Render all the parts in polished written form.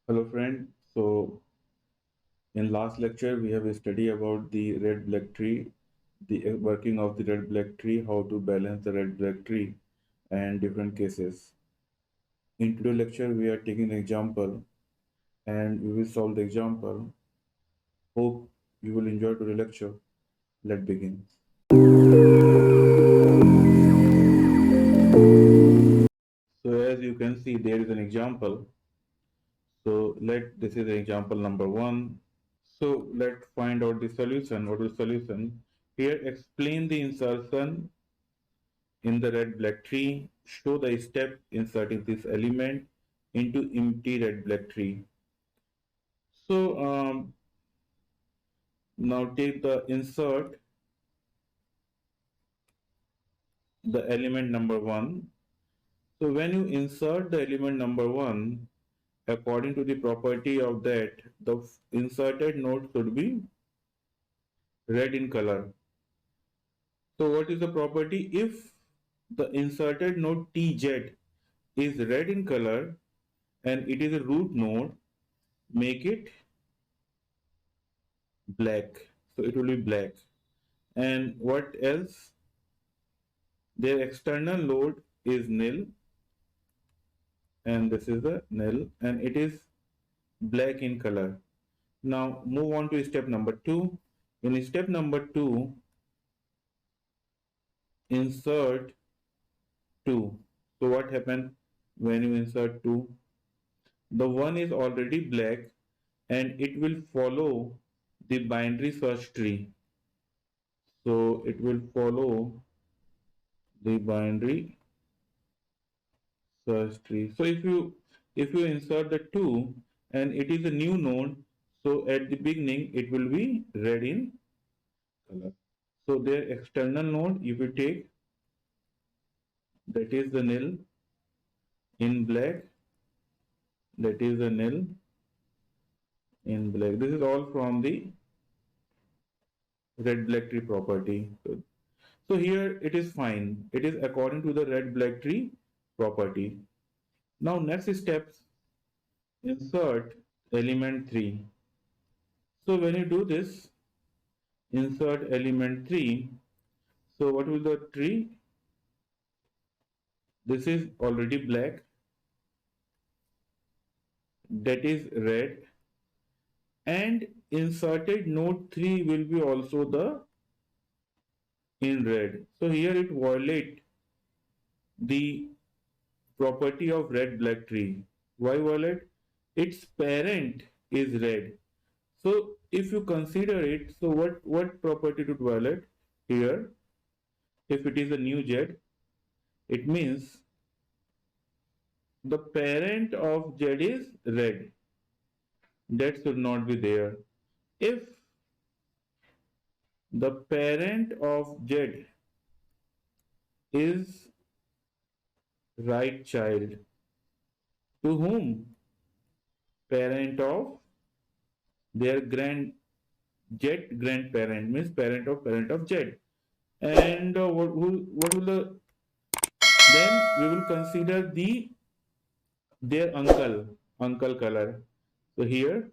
Hello friend. So in last lecture we have studied about the red black tree, the working of the red black tree, how to balance the red black tree and different cases. In today's lecture we are taking an example and we will solve the example. Hope you will enjoy today's lecture. Let's begin. So as you can see there is an example. So this is example number one. So let's find out the solution. What is the solution? Here explain the insertion in the red black tree. Show the step inserting this element into empty red black tree. So now take the insert the element number one. So when you insert the element number one, according to the property of that, the inserted node should be red in color. So what is the property? If the inserted node Tz is red in color and it is a root node, make it black. So it will be black. And what else? Their external load is nil, and this is the nil, and it is black in color. Now move on to step number two. In step number two, insert 2. So what happens when you insert 2? The 1 is already black and it will follow the binary search tree. So it will follow the binary search tree. So if you insert the 2 and it is a new node, so at the beginning it will be red in color. So their external node, if you take, that is the nil in black, that is the nil in black. This is all from the red black tree property. So here it is fine. It is according to the red black tree property. Now next steps, insert element 3. So when you do this, insert element 3. So what will the tree? This is already black, that is red, and inserted node 3 will be also the in red. So here it violate the property of red black tree. Why violate? Its parent is red. So if you consider it, so what property to violate here? If it is a new Z, it means the parent of Z is red. That should not be there. If the parent of Z is right child, to whom? Parent of their Z grandparent means parent of Z. And what will the then we will consider their uncle color. So here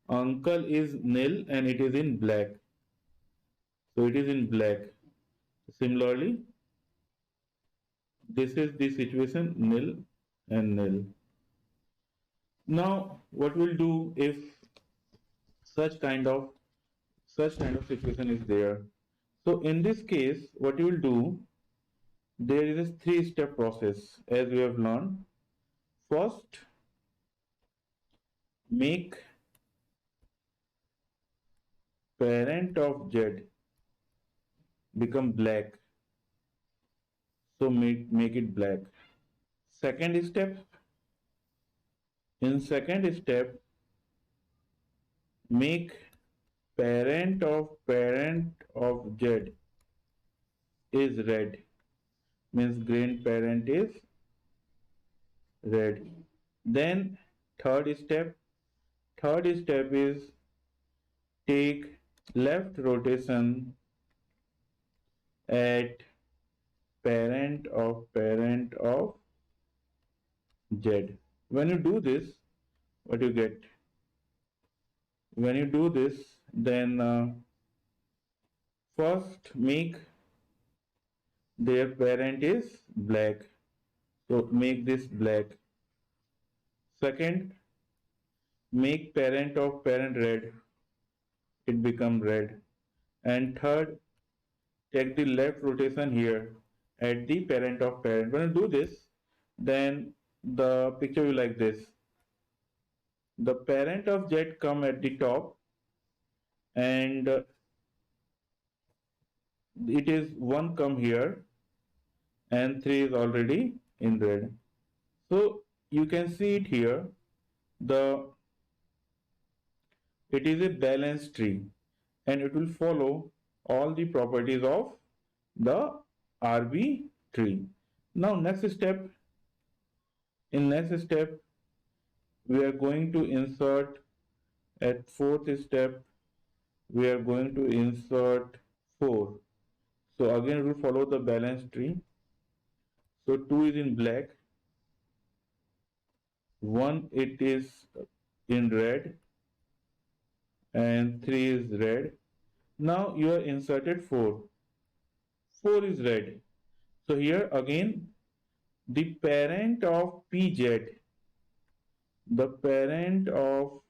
uncle is nil and it is in black. So it is in black. Similarly, this is the situation nil and nil. Now, what we'll do if such kind of situation is there. So in this case, what you will do, there is a three-step process as we have learned. First, make parent of Z become black. So make it black. Second step, in second step, make parent of Z is red. Means grandparent is red. Then third step, third step is take left rotation at parent of Z. When you do this, what you get. When you do this, then first make their parent is black, so make this black. Second, make parent of parent red, it become red. And third, take the left rotation here at the parent of parent. When you do this, then the picture will like this. The parent of Z come at the top, and it is 1 come here, and 3 is already in red. So you can see it here. The it is a balanced tree, and it will follow all the properties of the RB tree. Now next step we are going to insert at fourth step, we are going to insert 4. So again we will follow the balanced tree. So 2 is in black, 1 it is in red, and 3 is red. Now you are inserted 4. 4 is red. So here again the parent of PZ, the parent of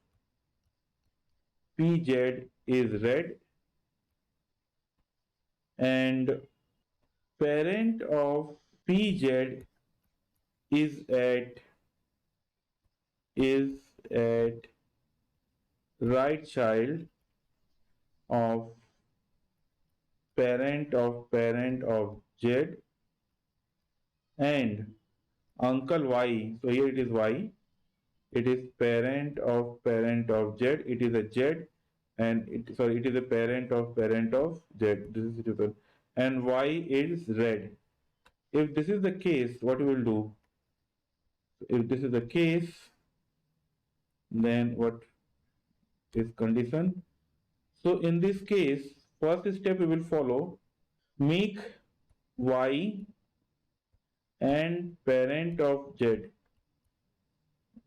PZ is red, and parent of PZ is at right child of parent of Z, and uncle Y. So here it is Y. It is parent of Z. It is a Z, and it is a parent of Z. This is typical. And Y is red. If this is the case, what we will do? If this is the case, then what is condition? So in this case, first step we will follow. Make Y and parent of Z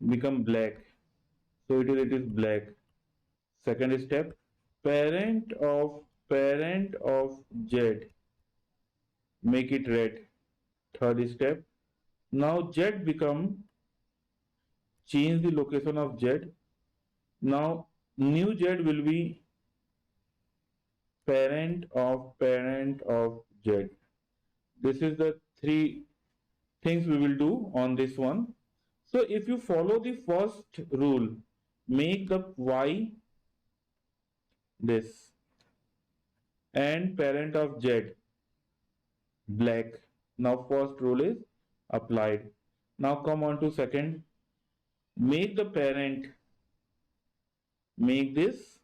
become black. So it is black. Second step, parent of Z, make it red. Third step, now Z become, change the location of Z. Now new Z will be parent of Z. This is the 3 things we will do on this one. So if you follow the first rule, make the Y this and parent of Z black. Now first rule is applied. Now come on to second. Make the parent, make this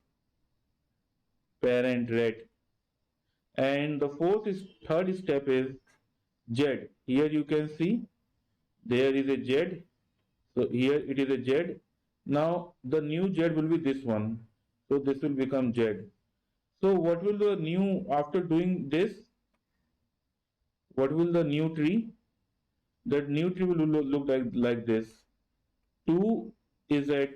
parent red. And the third step is Z. Here you can see there is a Z. So here it is a Z. Now the new Z will be this one. So this will become Z. So what will the new, after doing this, what will the new tree? That new tree will look like this. 2 is at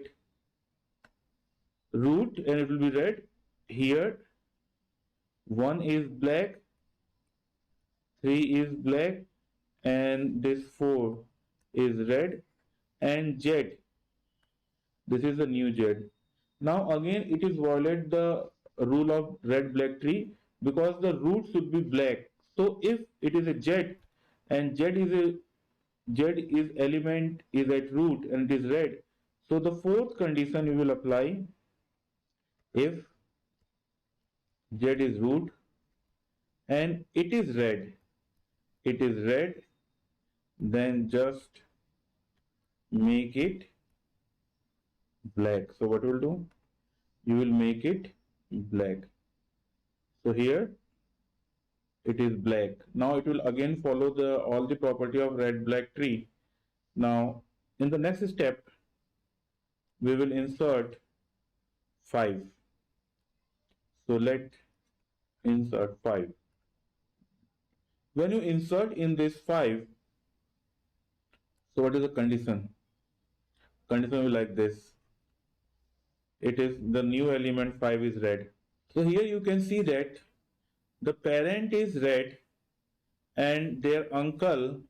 root and it will be red. Here 1 is black, 3 is black, and this 4 is red, and Z, this is the new Z. Now again it is violate the rule of red black tree because the root should be black. So if it is a Z and Z is element is at root and it is red, so the fourth condition you will apply. If Z is root and it is red, then just make it black. So what will do? You will make it black. So here it is black. Now it will again follow all the property of red black tree. Now in the next step we will insert 5. So let insert 5. When you insert in this 5, so what is the condition? Condition will be like this. it is the new element 5 is red. So here you can see that the parent is red and their uncle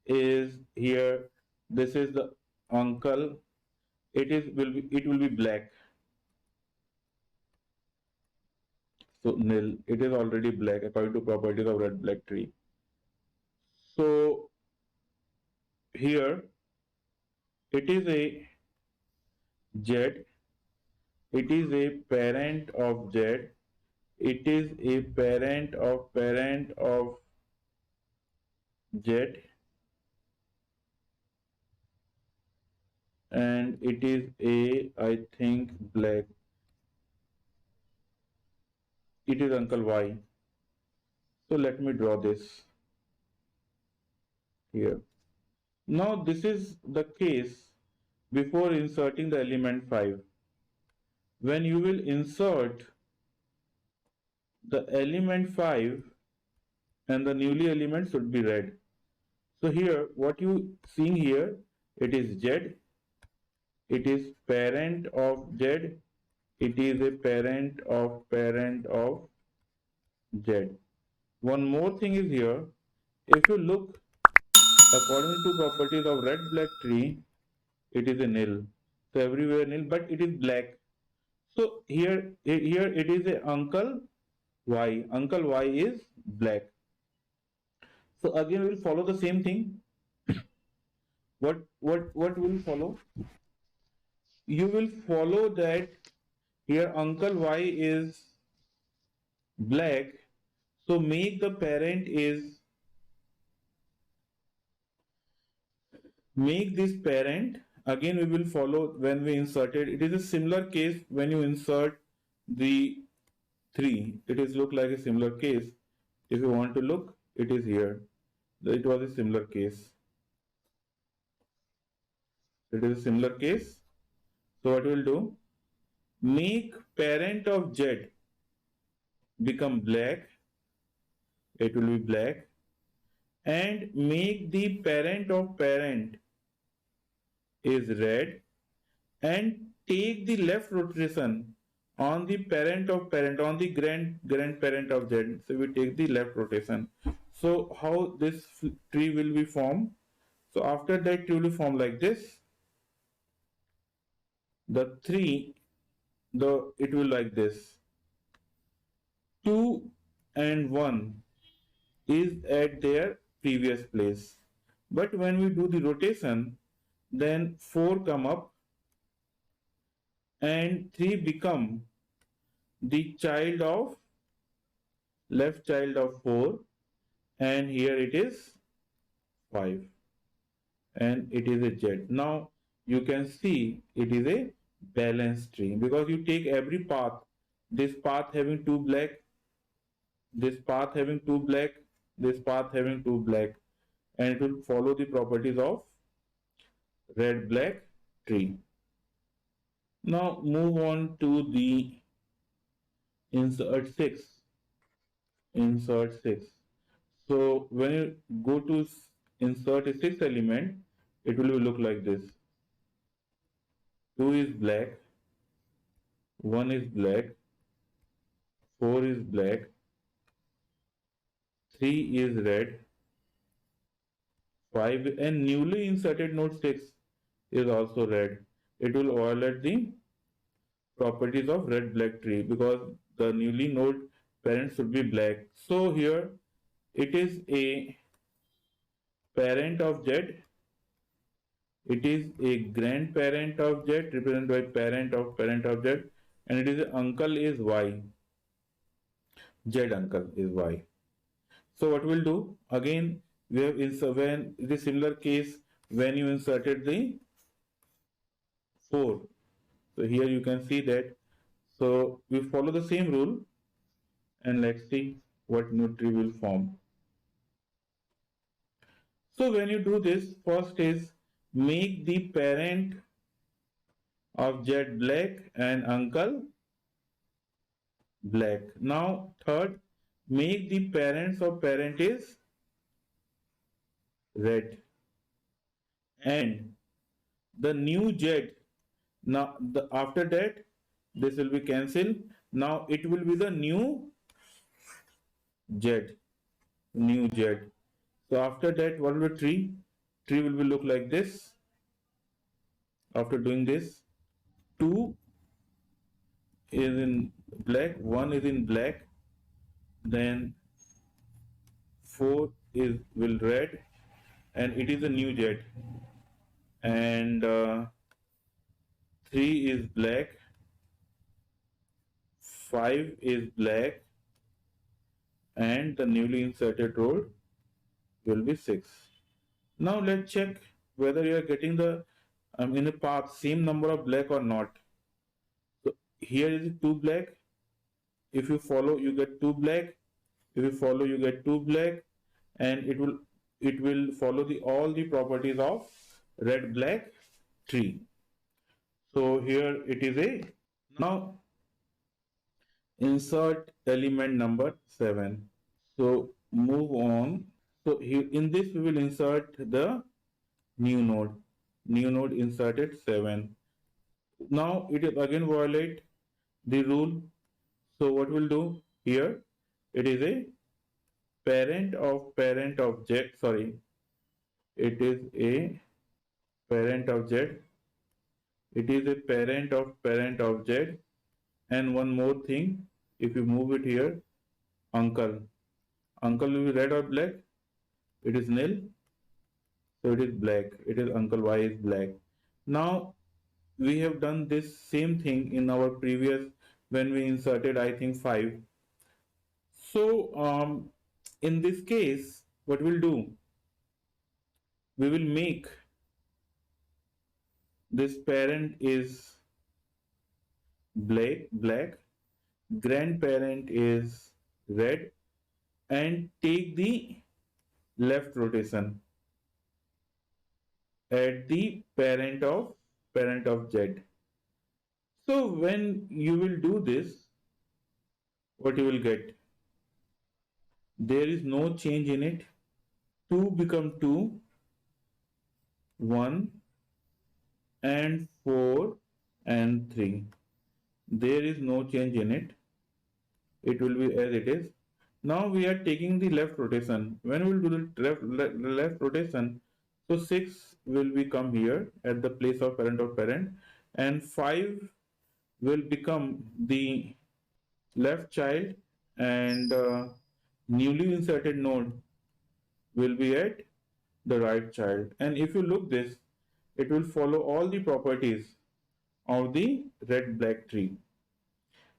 is here. This is the uncle. It will be black. So nil. It is already black according to properties of red black tree. So here it is a Z. It is a parent of Z. It is a parent of Z, and it is a, I think, black. It is uncle Y. So let me draw this here. Now this is the case before inserting the element 5. When you will insert the element 5 and the newly element should be red. So here what you seeing here, it is Z, it is parent of Z, it is a parent of Z. One more thing is here, if you look according to properties of red black tree, it is a nil. So everywhere nil, but it is black. So here it is a uncle Y. Uncle Y is black. So again we will follow the same thing. What will follow? You will follow that here uncle Y is black. So make this parent. Again we will follow when we inserted. It is a similar case when you insert the 3. It is look like a similar case. If you want to look, it is here. It was a similar case. It is a similar case. So what we will do? Make parent of Z become black. It will be black. And make the parent of parent is red. And take the left rotation on the parent of parent, on the grandparent of Z. So we take the left rotation. So how this tree will be formed? So after that tree will be formed like this. The 3, it will like this. 2 and 1 is at their previous place. But when we do the rotation, then 4 come up and 3 become the child of left child of 4, and here it is 5 and it is a Z. Now you can see it is a balanced tree because you take every path, this path having 2 black, this path having 2 black, this path having 2 black, and it will follow the properties of red black tree. Now move on to the insert 6. Insert 6. So when you go to insert a 6th element, it will look like this. 2 is black, 1 is black, 4 is black, 3 is red, 5 and newly inserted node 6 is also red. It will violate the properties of red black tree because the newly node parent should be black. So here it is a parent of Z, it is a grandparent of Z represented by parent of Z, and it is a uncle is Y. Z uncle is Y. So what we'll do again, we have when the similar case when you inserted the 4. So here you can see that. So we follow the same rule and let's see what new tree will form. So when you do this, first is make the parent of Z black and uncle black. Now third, make the parents of parent is red and the new Z Now after that this will be cancelled. Now it will be the new Z, new Z. So after that, what will be tree? Tree will be look like this. After doing this, 2 is in black, 1 is in black, then 4 is will red, and it is a new Z. And 3 is black, 5 is black, and the newly inserted row will be 6. Now let's check whether you are getting the in the path same number of black or not. So here is 2 black. If you follow, you get 2 black. If you follow, you get 2 black, and it will follow the all the properties of red black tree. So here it is a now insert element number 7. So move on. So here in this we will insert the new node. New node inserted 7. Now it is again violate the rule. So what we'll do here, it is a parent of Z, sorry, it is a parent of Z, it is a parent of Z, and one more thing, if you move it here, uncle, uncle will be red or black, it is nil, so it is black, it is uncle Y is black. Now we have done this same thing in our previous when we inserted I think 5. So in this case what we'll do, we will make this parent is black, grandparent is red, and take the left rotation at the parent of Z. So when you will do this, what you will get? There is no change in it. 2 become 2, 1 and 4 and 3. There is no change in it. It will be as it is. Now we are taking the left rotation. When we will do the left rotation, so 6 will become here at the place of parent, and 5 will become the left child, and newly inserted node will be at the right child. And if you look this, it will follow all the properties of the red black tree.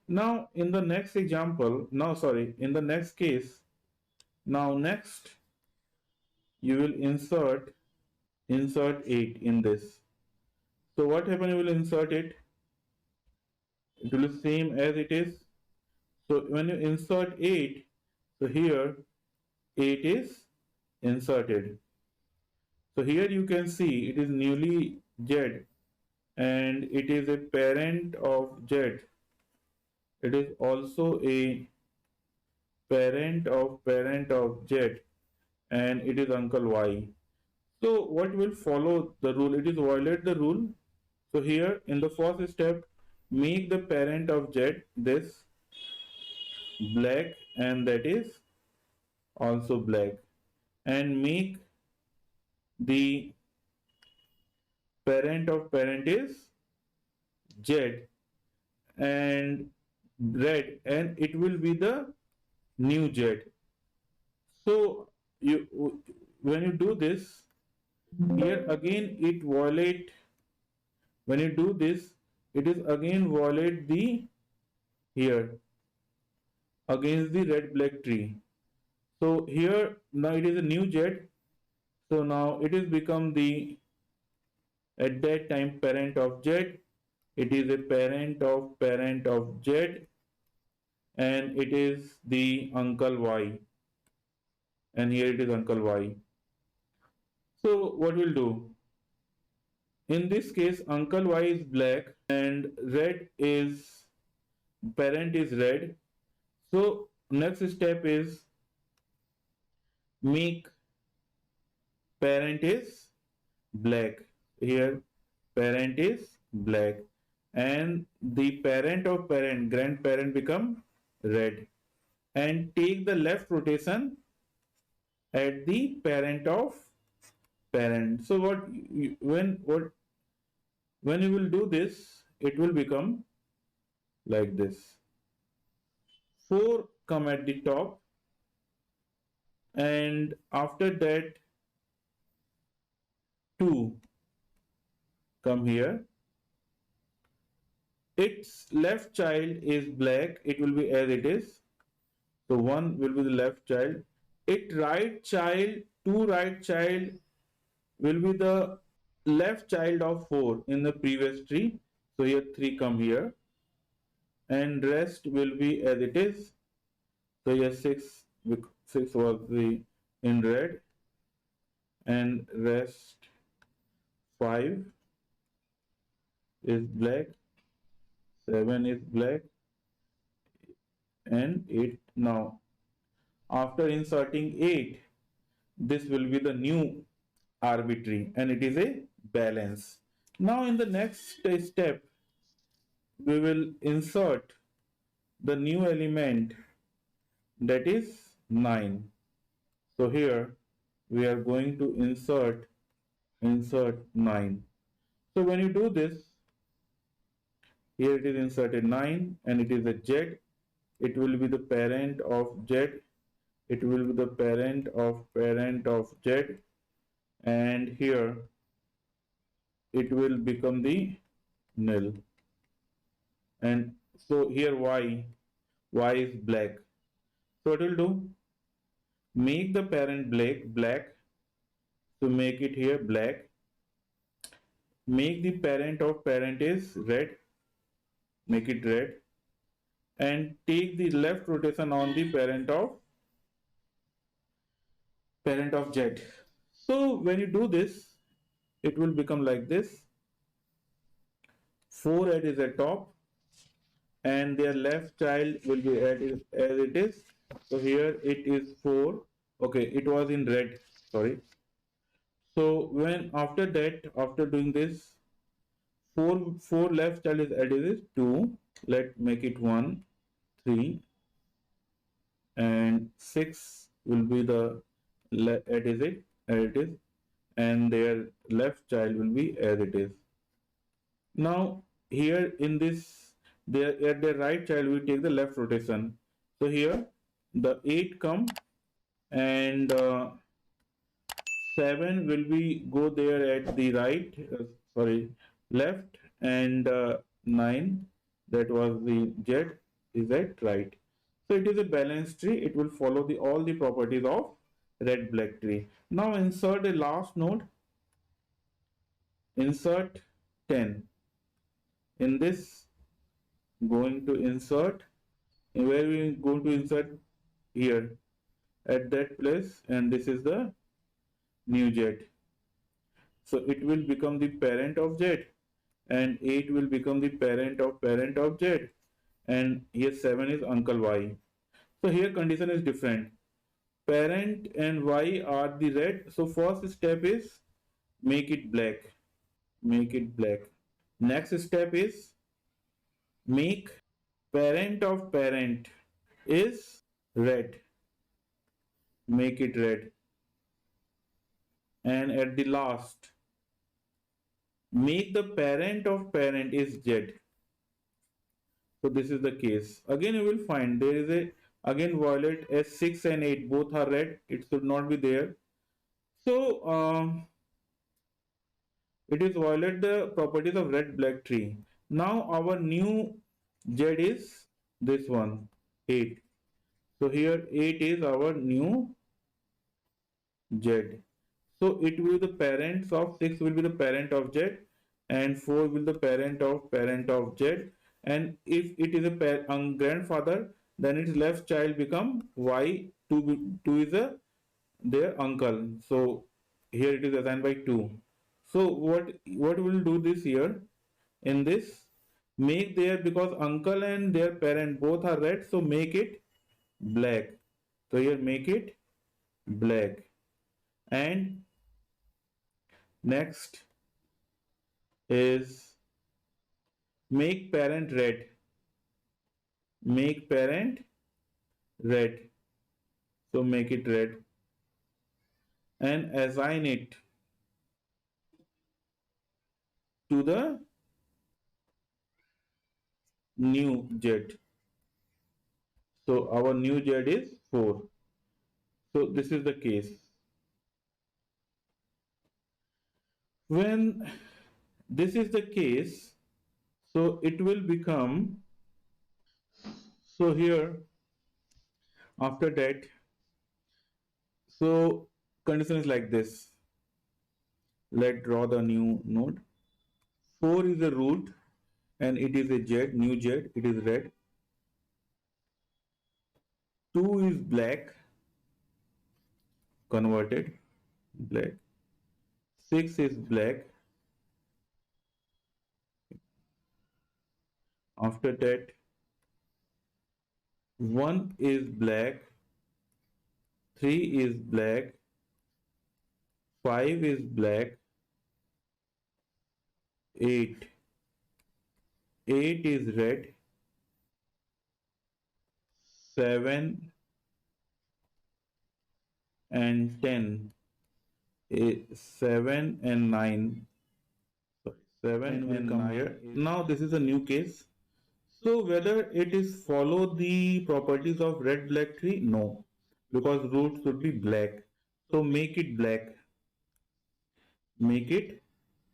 Now in the next example, in the next case, now next you will insert 8 in this. So what happen, you will insert it, it will be same as it is. So when you insert 8, so here 8 is inserted. So here you can see it is newly Z, and it is a parent of Z. It is also a parent of Z, and it is uncle Y. So what will follow the rule? It is violate the rule. So here in the first step, make the parent of Z this black, and that is also black, and make the parent is Z and red, and it will be the new Z. So you when you do this, here again it violate, when you do this, it is again violate the here against the red black tree. So here now it is a new Z. So now it is become the at that time parent of Z. It is a parent of Z, and it is the uncle Y, and here it is uncle Y. So what we'll do? In this case, uncle Y is black and red is parent is red. So next step is make parent is black. Here parent is black. and the parent of parent, grandparent, become red, and take the left rotation at the parent of parent. So when you will do this, it will become like this. 4 come at the top, and after that 2 come here. Its left child is black, it will be as it is. So 1 will be the left child. Its right child, 2 right child will be the left child of 4 in the previous tree. So here 3 come here, and rest will be as it is. So here 6 was the in red, and rest 5 is black, 7 is black, and 8. Now after inserting 8, this will be the new arbitrary, and it is a balance. Now in the next step, we will insert the new element, that is 9. So here we are going to insert 9. So when you do this, here it is inserted 9, and it is a Z. It will be the parent of Z. It will be the parent of Z, and here it will become the nil. And so here y is black. So it will do, make the parent black, to make it here black. Make the parent of parent is red, make it red, and take the left rotation on the parent of Z. So when you do this, it will become like this. 4 at is at top, and their left child will be as it is. So here it is 4. Okay, it was in red, sorry. So when after that, after doing this, 4 left child is added is 2. Let make it 1, 3, and 6 will be the as it is, and their left child will be as it is. Now here in this, there at the right child we take the left rotation. So here the 8 come, and 7 will be go there at the right, sorry, left, and 9, that was the Z, is at right. So it is a balanced tree. It will follow the all the properties of red black tree. Now insert a last node. Insert 10. In this, going to insert, where we going to insert, here at that place, and this is the new Z. So it will become the parent of Z, and 8 will become the parent of Z, and here 7 is uncle Y. So here condition is different. Parent and Y are the red. So first step is make it black. Make it black. Next step is make parent of parent is red. Make it red. And at the last, make the parent of parent is Z. So this is the case. Again, you will find there is a again violet as 6 and 8 both are red. It should not be there. So it is violate the properties of red black tree. Now our new Z is this one 8. So here 8 is our new Z. So it will be the parents of 6 will be the parent of Z, and 4 will the parent of Z, and if it is a grandfather, then its left child become Y, 2 is a their uncle. So here it is assigned by 2. So what will do this here in this, make there, because uncle and their parent both are red, so make it black. So here make it black, and next is make parent red, make parent red, so make it red and assign it to the new Z. So our new Z is 4. So this is the case. When this is the case, so it will become, so here after that, so condition is like this. Let's draw the new node. 4 is the root and it is a Z, new Z, it is red. 2 is black, converted, black. 6 is black. After that, 1 is black, 3 is black, 5 is black, 8. 8 is red, 7 and 10. 7 and 9. Sorry, 7 will come here. Now this is a new case. So whether it is follow the properties of red black tree? No, because root should be black. So make it black. Make it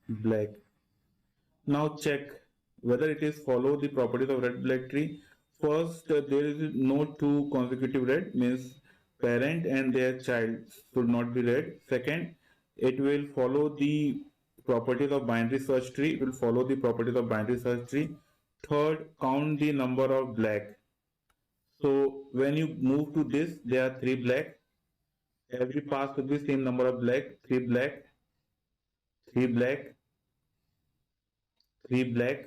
black. Now check whether it is follow the properties of red black tree. First, there is no two consecutive red, means parent and their child should not be red. Second, it will follow the properties of binary search tree. It will follow the properties of binary search tree. Third, count the number of black. So when you move to this, there are 3 black. Every pass will be same number of black. 3 black, 3 black, 3 black,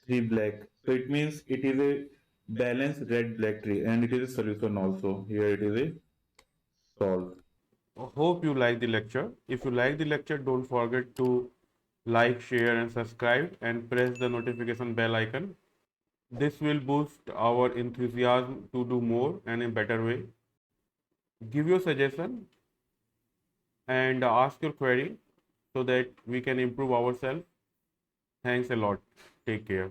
3 black. So it means it is a balanced red black tree and it is a solution also. Here it is a solve. Hope you like the lecture. If you like the lecture, don't forget to like, share and subscribe and press the notification bell icon. This will boost our enthusiasm to do more and in better way. Give your suggestion and ask your query so that we can improve ourselves. Thanks a lot. Take care.